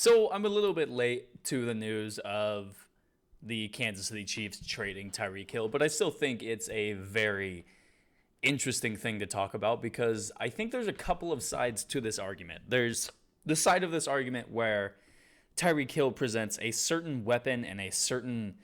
So I'm a little bit late to the news of the Kansas City Chiefs trading Tyreek Hill, but I still think it's a very interesting thing to talk about because I think there's a couple of sides to this argument. There's the side of this argument where Tyreek Hill presents a certain weapon and a certain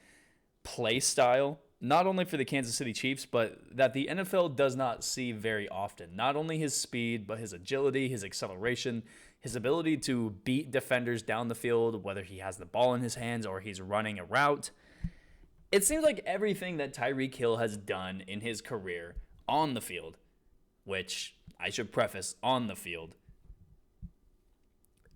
play style, not only for the Kansas City Chiefs, but that the NFL does not see very often. Not only his speed, but his agility, his acceleration, his ability to beat defenders down the field, whether he has the ball in his hands or he's running a route. It seems like everything that Tyreek Hill has done in his career on the field, which I should preface on the field,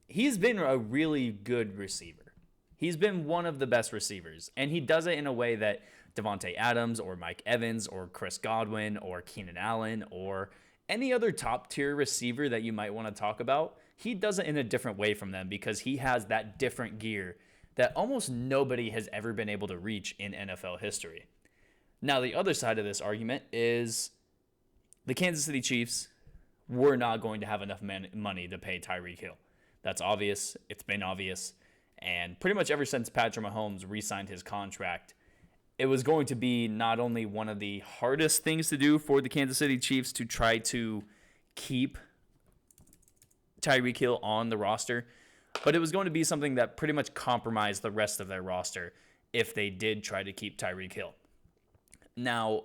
he's been a really good receiver. He's been one of the best receivers, and he does it in a way that Devontae Adams or Mike Evans or Chris Godwin or Keenan Allen or any other top-tier receiver that you might want to talk about, he does it in a different way from them because he has that different gear that almost nobody has ever been able to reach in NFL history. Now, the other side of this argument is the Kansas City Chiefs were not going to have enough money to pay Tyreek Hill. That's obvious. It's been obvious. And pretty much ever since Patrick Mahomes re-signed his contract, it was going to be not only one of the hardest things to do for the Kansas City Chiefs to try to keep Tyreek Hill on the roster, but it was going to be something that pretty much compromised the rest of their roster if they did try to keep Tyreek Hill. Now,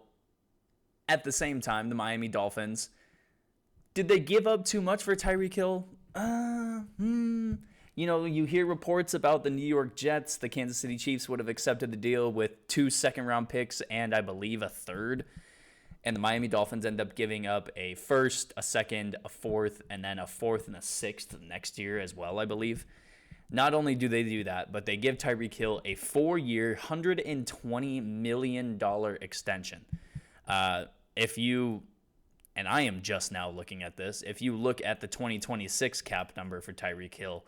at the same time, the Miami Dolphins, did they give up too much for Tyreek Hill? You hear reports about the New York Jets. The Kansas City Chiefs would have accepted the deal with 2 second-round picks and I believe a third. And the Miami Dolphins end up giving up a first, a second, a fourth, and then a fourth and a sixth next year as well, I believe. Not only do they do that, but they give Tyreek Hill a 4-year, $120 million extension. And I am just now looking at this, if you look at the 2026 cap number for Tyreek Hill,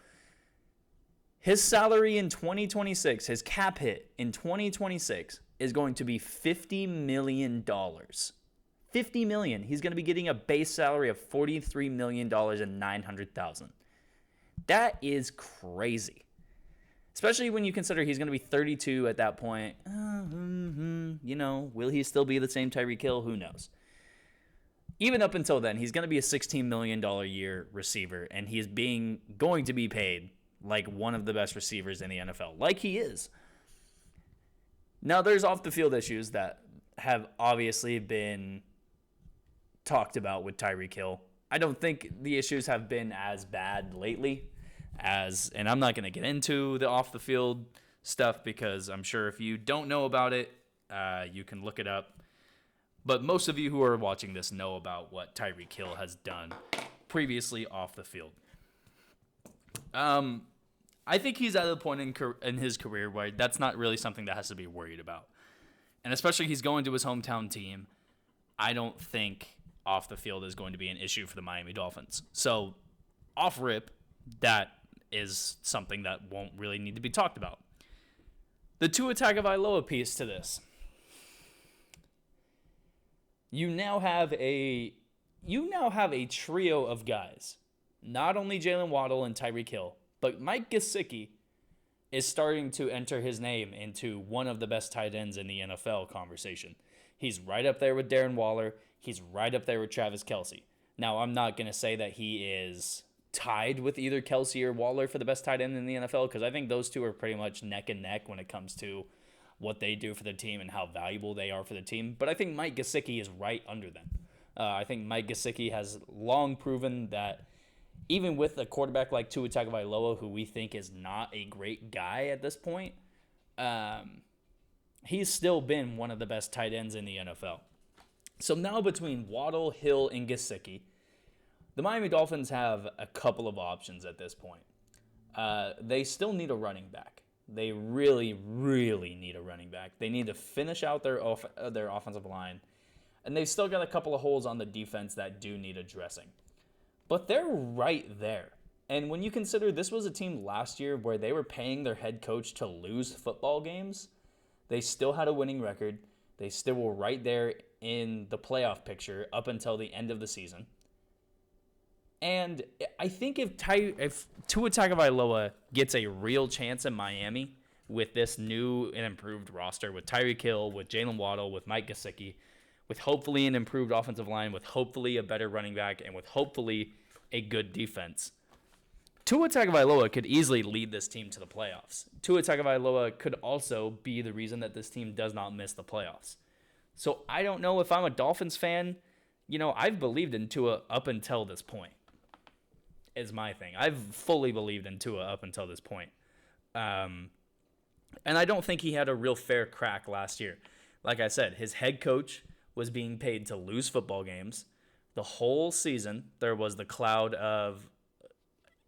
his salary in 2026, his cap hit in 2026 is going to be $50 million. $50 million. He's going to be getting a base salary of $43 million and $900,000. That is crazy. Especially when you consider he's going to be 32 at that point. Will he still be the same Tyreek Hill? Who knows? Even up until then, he's going to be a $16 million a year receiver, and he's going to be paid like one of the best receivers in the NFL, like he is. Now, there's off-the-field issues that have obviously been talked about with Tyreek Hill. I don't think the issues have been as bad lately and I'm not going to get into the off-the-field stuff because I'm sure if you don't know about it, you can look it up. But most of you who are watching this know about what Tyreek Hill has done previously off the field. I think he's at a point in his career where that's not really something that has to be worried about. And especially he's going to his hometown team. I don't think off the field is going to be an issue for the Miami Dolphins. So off rip, that is something that won't really need to be talked about. The Tua Tagovailoa piece to this. You now have a trio of guys. Not only Jalen Waddle and Tyreek Hill, but Mike Gesicki is starting to enter his name into one of the best tight ends in the NFL conversation. He's right up there with Darren Waller. He's right up there with Travis Kelce. Now, I'm not going to say that he is tied with either Kelce or Waller for the best tight end in the NFL because I think those two are pretty much neck and neck when it comes to what they do for the team and how valuable they are for the team. But I think Mike Gesicki is right under them. I think Mike Gesicki has long proven that even with a quarterback like Tua Tagovailoa, who we think is not a great guy at this point, he's still been one of the best tight ends in the NFL. So now between Waddle, Hill, and Gesicki, the Miami Dolphins have a couple of options at this point. They still need a running back. They really, really need a running back. They need to finish out their offensive line. And they've still got a couple of holes on the defense that do need addressing. But they're right there. And when you consider this was a team last year where they were paying their head coach to lose football games, they still had a winning record. They still were right there in the playoff picture up until the end of the season. And I think if Tua Tagovailoa gets a real chance in Miami with this new and improved roster, with Tyreek Hill, with Jalen Waddle, with Mike Gesicki, with hopefully an improved offensive line, with hopefully a better running back, and with hopefully a good defense, Tua Tagovailoa could easily lead this team to the playoffs. Tua Tagovailoa could also be the reason that this team does not miss the playoffs. So I don't know if I'm a Dolphins fan. I've believed in Tua up until this point. Is my thing. I've fully believed in Tua up until this point. And I don't think he had a real fair crack last year. Like I said, his head coach was being paid to lose football games. The whole season, there was the cloud of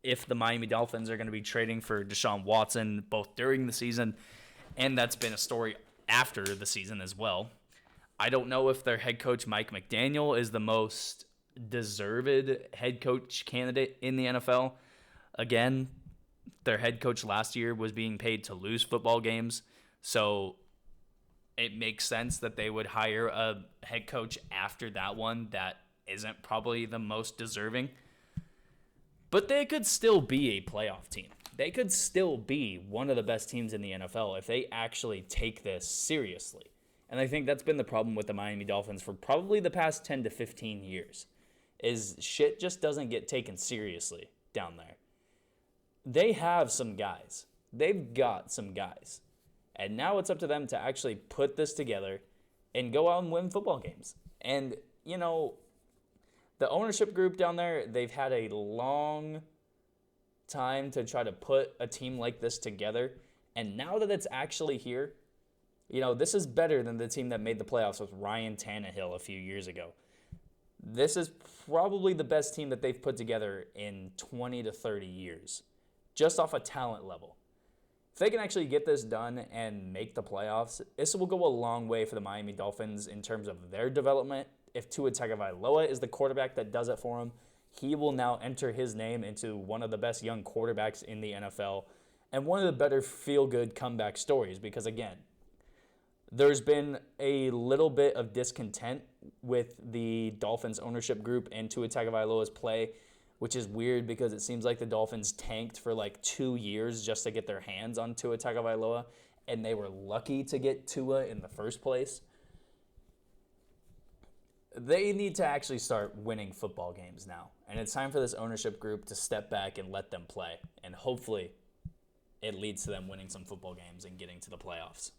if the Miami Dolphins are going to be trading for Deshaun Watson both during the season, and that's been a story after the season as well. I don't know if their head coach, Mike McDaniel, is the most deserved head coach candidate in the NFL. Again, their head coach last year was being paid to lose football games, so it makes sense that they would hire a head coach after that one that isn't probably the most deserving. But they could still be a playoff team. They could still be one of the best teams in the NFL if they actually take this seriously. And I think that's been the problem with the Miami Dolphins for probably the past 10 to 15 years, is shit just doesn't get taken seriously down there. They have some guys. They've got some guys. And now it's up to them to actually put this together and go out and win football games. And, the ownership group down there, they've had a long time to try to put a team like this together. And now that it's actually here, this is better than the team that made the playoffs with Ryan Tannehill a few years ago. This is probably the best team that they've put together in 20 to 30 years, just off a talent level. If they can actually get this done and make the playoffs, this will go a long way for the Miami Dolphins in terms of their development. If Tua Tagovailoa is the quarterback that does it for him, he will now enter his name into one of the best young quarterbacks in the NFL and one of the better feel-good comeback stories because, again, there's been a little bit of discontent with the Dolphins ownership group and Tua Tagovailoa's play, which is weird because it seems like the Dolphins tanked for like 2 years just to get their hands on Tua Tagovailoa, and they were lucky to get Tua in the first place. They need to actually start winning football games now, and it's time for this ownership group to step back and let them play, and hopefully it leads to them winning some football games and getting to the playoffs.